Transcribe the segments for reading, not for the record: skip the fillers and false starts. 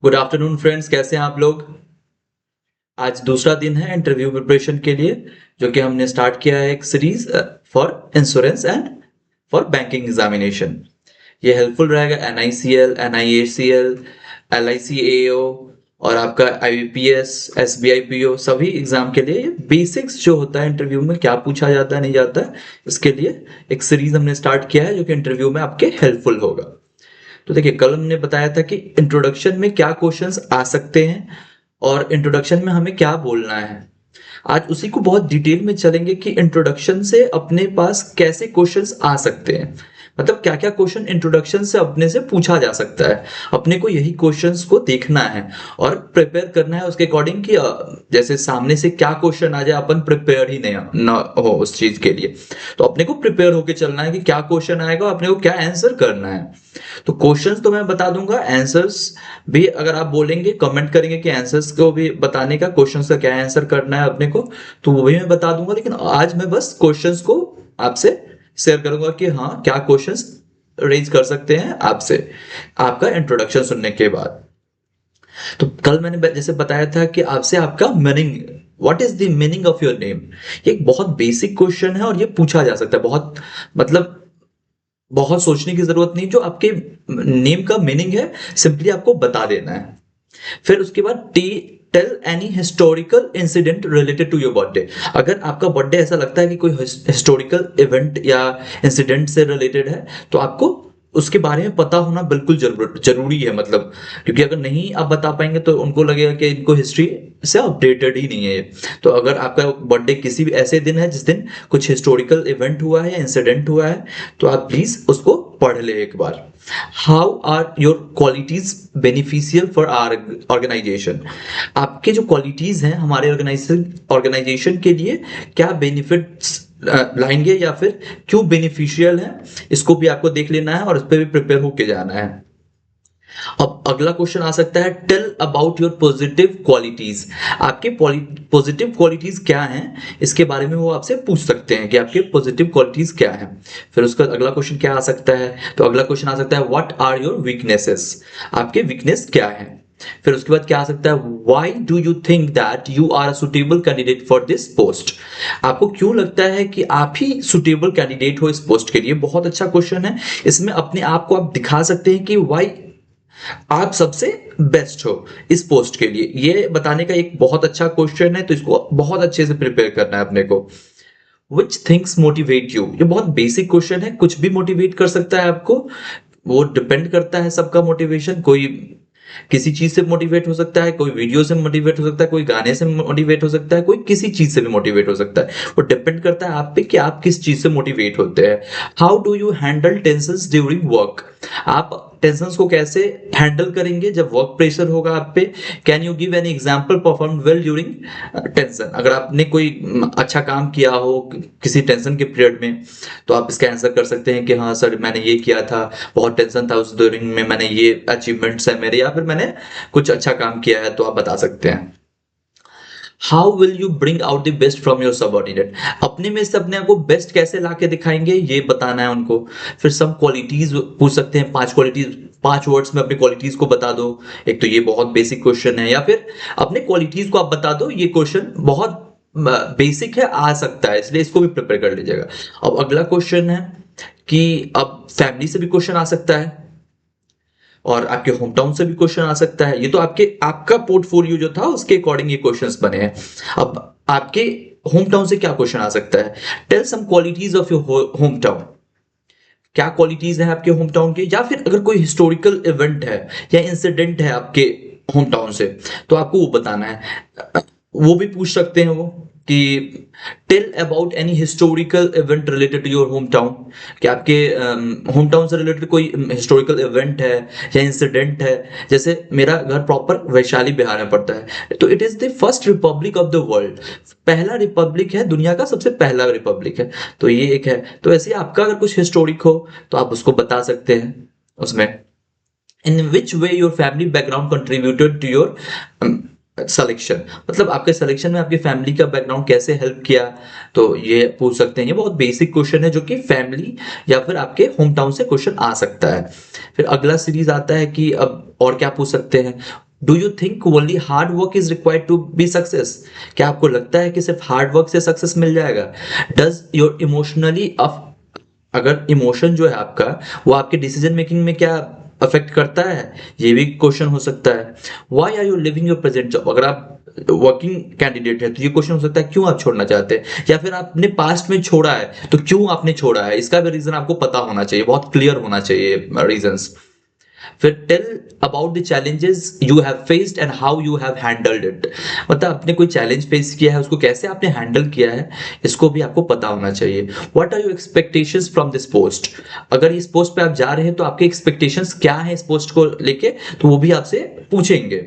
Good afternoon friends, कैसे हैं आप लोग। आज दूसरा दिन है इंटरव्यू प्रिपरेशन के लिए, जो कि हमने स्टार्ट किया है एक series for insurance and for banking examination. ये हेल्पफुल रहेगा NICL, NIACL, LICAO और आपका IBPS, SBI PO सभी एग्जाम के लिए बेसिक्स जो होता है इंटरव्यू में क्या पूछा जाता है नहीं जाता है, इसके लिए एक सीरीज हमने स्टार्ट किया है जो कि इंटरव्यू में आपके हेल्पफुल होगा। तो देखिए, कल हमने बताया था कि इंट्रोडक्शन में क्या क्वेश्चंस आ सकते हैं और इंट्रोडक्शन में हमें क्या बोलना है। आज उसी को बहुत डिटेल में चलेंगे कि इंट्रोडक्शन से अपने पास कैसे क्वेश्चंस आ सकते हैं, मतलब क्या क्या क्वेश्चन इंट्रोडक्शन से अपने से पूछा जा सकता है। अपने को यही क्वेश्चंस को देखना है और प्रिपेयर करना है उसके अकॉर्डिंग कि जैसे सामने से क्या क्वेश्चन आ जाए अपन प्रिपेयर ही नहीं ना हो उस चीज के लिए। तो अपने को प्रिपेयर होके चलना है कि क्या क्वेश्चन आएगा, अपने को क्या आंसर करना है। तो क्वेश्चंस तो मैं बता दूंगा, आंसर्स भी अगर आप बोलेंगे कमेंट करेंगे कि आंसर्स को भी बताने का, क्वेश्चंस का क्या आंसर करना है अपने को, तो वो भी मैं बता दूंगा। लेकिन आज मैं बस क्वेश्चंस को आपसे शेयर करूंगा कि हाँ क्या क्वेश्चंस रेज कर सकते हैं आपसे आपका इंट्रोडक्शन सुनने के बाद। तो कल मैंने जैसे बताया था कि आपसे आपका meaning, what is the meaning of your name, ये एक बहुत बेसिक क्वेश्चन है और ये पूछा जा सकता है। बहुत मतलब बहुत सोचने की जरूरत नहीं, जो आपके नेम का मीनिंग है सिंपली आपको बता देना है। फिर उसके बाद टी tell any historical incident related to your birthday. अगर आपका बर्थडे ऐसा लगता है कि कोई हिस्टोरिकल इवेंट या इंसिडेंट से रिलेटेड है, तो आपको उसके बारे में पता होना बिल्कुल जरूरी है। मतलब क्योंकि अगर नहीं आप बता पाएंगे तो उनको लगेगा कि इनको हिस्ट्री से अपडेटेड ही नहीं है ये। तो अगर आपका बर्थडे किसी भी ऐसे दिन है जिस दिन कुछ हिस्टोरिकल इवेंट हुआ है या इंसिडेंट हुआ है, तो आप प्लीज उसको पढ़ ले एक बार। How are your qualities beneficial for our organisation. आपके जो क्वालिटीज हैं हमारे ऑर्गेनाइजेशन के लिए क्या बेनिफिट्स लाएंगे या फिर क्यों बेनिफिशियल है, इसको भी आपको देख लेना है और उस पर भी प्रिपेयर होके जाना है। अब अगला क्वेश्चन आ सकता है, tell about your positive qualities. आपके पॉजिटिव क्वालिटीज क्या हैं, इसके बारे में वो आपसे पूछ सकते हैं कि आपके पॉजिटिव क्वालिटीज क्या हैं। फिर उसका अगला क्वेश्चन क्या आ सकता है, तो अगला क्वेश्चन आ सकता है व्हाट आर योर वीकनेसेस। आपके वीकनेस क्या है। फिर उसके बाद क्या आ सकता है, why do you think that you are a suitable candidate for this post. आपको क्यों लगता है कि आप ही सुटेबल कैंडिडेट हो इस पोस्ट के लिए। बहुत अच्छा क्वेश्चन है, इसमें अपने आप को आप दिखा सकते हैं कि वाई आप सबसे बेस्ट हो इस पोस्ट के लिए। ये बताने का एक बहुत अच्छा क्वेश्चन है, तो इसको बहुत अच्छे से प्रिपेयर करना है अपने को। विच थिंग्स मोटिवेट यू, ये बहुत बेसिक क्वेश्चन है, कुछ भी मोटिवेट कर सकता है आपको। वो डिपेंड करता है सबका मोटिवेशन, कोई किसी चीज से मोटिवेट हो सकता है, कोई वीडियो से मोटिवेट हो सकता है, कोई गाने से मोटिवेट हो सकता है, कोई किसी चीज से भी मोटिवेट हो सकता है। वो डिपेंड करता है आप पे कि आप किस चीज से मोटिवेट होते हैं। How do you handle tensions during work. आप टेंशंस को कैसे हैंडल करेंगे जब वर्क प्रेशर होगा आप पे। Can you give any example perform well during tension. अगर आपने कोई अच्छा काम किया हो किसी टेंशन के पीरियड में, तो आप इसका आंसर कर सकते हैं कि हाँ सर मैंने ये किया था, बहुत टेंशन था उस ड्यूरिंग में, मैंने ये अचीवमेंट्स है मेरे, या फिर मैंने कुछ अच्छा काम किया है, तो आप बता सकते हैं। How will you bring out the best from your subordinate. अपने में से अपने आप को बेस्ट कैसे ला के दिखाएंगे, ये बताना है उनको। फिर सब क्वालिटीज पूछ सकते हैं, 5 क्वालिटीज, 5 वर्ड्स में अपनी क्वालिटीज को बता दो। एक तो ये बहुत बेसिक क्वेश्चन है, या फिर अपने क्वालिटीज को आप बता दो। ये क्वेश्चन बहुत बेसिक है, आ सकता है, इसलिए इसको भी प्रिपेयर कर लीजिएगा। अब अगला क्वेश्चन है कि अब फैमिली से भी क्वेश्चन आ सकता है और आपके होम टाउन से भी क्वेश्चन आ सकता है। ये तो आपके आपका पोर्टफोलियो जो था उसके अकॉर्डिंग ये क्वेश्चंस बने हैं। अब आपके होम टाउन से क्या क्वेश्चन आ सकता है, tell some qualities of your home town. क्या क्वालिटीज है आपके होम टाउन के, या फिर अगर कोई हिस्टोरिकल इवेंट है या इंसिडेंट है आपके होम टाउन से, तो आपको वो बताना है। वो भी पूछ सकते हैं वो कि tell about any historical event related to your home town. कि आपके होम टाउन से रिलेटेड कोई हिस्टोरिकल इवेंट है या इंसिडेंट है। जैसे मेरा घर प्रॉपर वैशाली बिहार में पड़ता है, तो it is the first Republic of the world. पहला रिपब्लिक है, दुनिया का सबसे पहला रिपब्लिक है, तो ये एक है। तो ऐसे आपका अगर कुछ हिस्टोरिक हो तो आप उसको बता सकते हैं उसमें। In which way your family background contributed to your selection, मतलब आपके सिलेक्शन में आपकी फैमिली का बैकग्राउंड कैसे हेल्प किया, तो ये पूछ सकते हैं। ये बहुत बेसिक क्वेश्चन है जो कि फैमिली या फिर आपके होम टाउन से क्वेश्चन आ सकता है। फिर अगला सीरीज आता है कि अब और क्या पूछ सकते हैं, do you think only hard work is required to be success, क्या आपको लगता है कि सिर्फ हार्ड वर्क से सक्सेस मिल जाएगा। डज योर इमोशनली, अगर इमोशन जो है आपका वो आपके डिसीजन मेकिंग में क्या अफेक्ट करता है, ये भी क्वेश्चन हो सकता है। Why are you living your present job, अगर आप वर्किंग कैंडिडेट है तो ये क्वेश्चन हो सकता है क्यों आप छोड़ना चाहते हैं, या फिर आपने पास्ट में छोड़ा है तो क्यों आपने छोड़ा है, इसका भी रीजन आपको पता होना चाहिए, बहुत क्लियर होना चाहिए रीजंस। फिर tell about the challenges you have faced and how you have handled it, मतलब आपने कोई चैलेंज फेस किया है उसको कैसे आपने हैंडल किया है, इसको भी आपको पता होना चाहिए। What are your expectations from this post, अगर इस पोस्ट पे आप जा रहे हैं तो आपके एक्सपेक्टेशंस क्या है इस पोस्ट को लेके, तो वो भी आपसे पूछेंगे।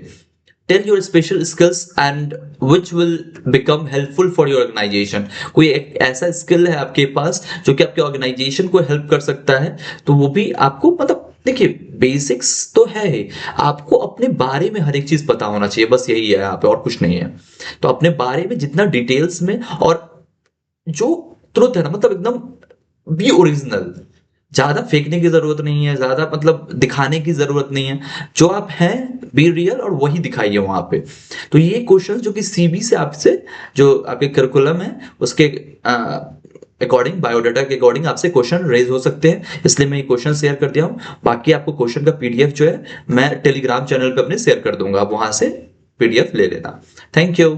Tell your special skills and which will become helpful for your organisation, कोई एक ऐसा स्किल है आपके पास जो कि आपके ऑर्गेनाइजेशन को हेल्प कर सकता है, तो वो भी आपको, मतलब देखिए बेसिक्स तो है ही, आपको अपने बारे में हर एक चीज पता होना चाहिए, बस यही है यहाँ पे और कुछ नहीं है। तो अपने बारे में जितना डिटेल्स में, और जो ट्रुथ है ना, मतलब एकदम बी ओरिजिनल, ज्यादा फेंकने की जरूरत नहीं है, ज्यादा मतलब दिखाने की जरूरत नहीं है, जो आप हैं बी रियल और वही दिखाइए वहां पे। तो ये क्वेश्चंस जो कि सीबी से आपसे, जो आपके करिकुलम है उसके अकॉर्डिंग, बायोडाटा के अकॉर्डिंग आपसे क्वेश्चन रेज हो सकते हैं, इसलिए मैं ये क्वेश्चन शेयर कर दिया हूँ। बाकी आपको क्वेश्चन का पीडीएफ जो है मैं टेलीग्राम चैनल पे अपने शेयर कर दूंगा, आप वहां से पीडीएफ ले लेना। Thank you.